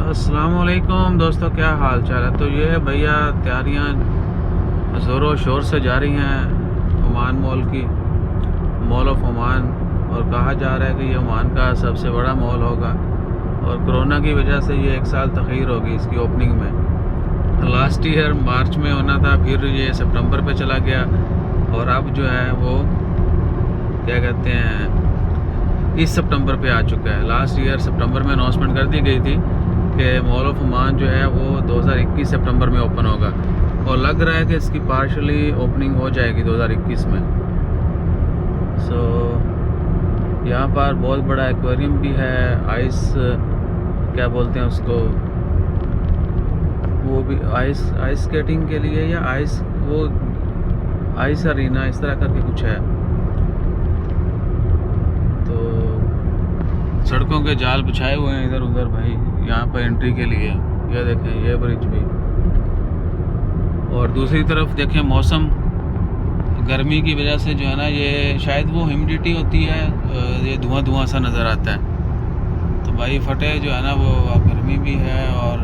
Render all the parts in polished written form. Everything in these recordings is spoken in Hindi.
अस्सलामुअलैकुम दोस्तों, क्या हाल चाल है। तो ये है भैया, तैयारियां ज़ोरों शोर से जारी हैं ओमान मॉल की, मॉल ऑफ ओमान। और कहा जा रहा है कि ये ओमान का सबसे बड़ा मॉल होगा और कोरोना की वजह से ये 1 साल तख़ीर होगी इसकी ओपनिंग में। लास्ट ईयर मार्च में होना था, फिर ये सितंबर पे चला गया और अब जो है वो क्या कहते हैं इस सितंबर पे आ चुका है। लास्ट ईयर सितंबर में अनाउंसमेंट कर दी गई थी कि मॉल ऑफ ओमान जो है वो 2021 सितंबर में ओपन होगा और लग रहा है कि इसकी पार्शली ओपनिंग हो जाएगी 2021 में। सो यहाँ पर बहुत बड़ा एक्वेरियम भी है, आइस क्या बोलते हैं उसको, वो भी आइस स्केटिंग के लिए, या आइस अरीना इस तरह करके कुछ है। तो सड़कों के जाल बिछाए हुए हैं इधर उधर भाई यहाँ पर एंट्री के लिए। ये देखें, ये ब्रिज भी। और दूसरी तरफ देखें, मौसम गर्मी की वजह से जो है ना, ये शायद वो ह्यूमिडिटी होती है, ये धुआं धुआं सा नज़र आता है। तो भाई फटे जो है ना वो गर्मी भी है, और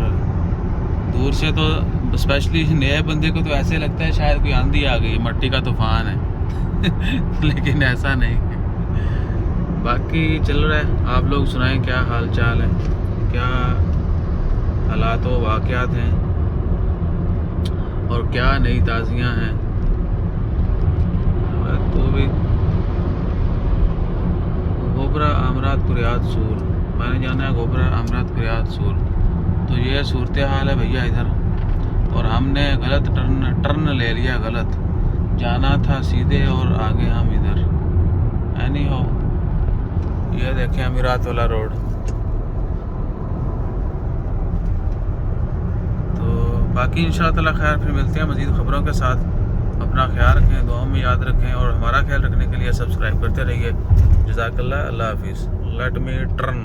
दूर से तो स्पेशली नए बंदे को तो ऐसे लगता है शायद कोई आंधी आ गई, मट्टी का तूफान है लेकिन ऐसा नहीं। बाकी चल रहा है, आप लोग सुनाएं क्या हाल चाल है, क्या हालात व वाक़यात हैं और क्या नई ताज़ियाँ हैं। तो भी गोबरा अमरात कुरियात सूर, मैंने जाना है गोबरा अमरात कुरियात सूर। तो ये सूरत हाल है भैया इधर, और हमने गलत टर्न ले लिया, गलत जाना था सीधे और आगे हम इधर। एनी हो, ये देखें अमीरात वाला रोड। तो बाकी इंशाअल्लाह खैर फिर मिलते हैं मज़ीद ख़बरों के साथ। अपना ख्याल रखें, दुआओं में याद रखें, और हमारा ख्याल रखने के लिए सब्सक्राइब करते रहिए। जज़ाकल्लाह, अल्लाह हाफिज़। Let me turn.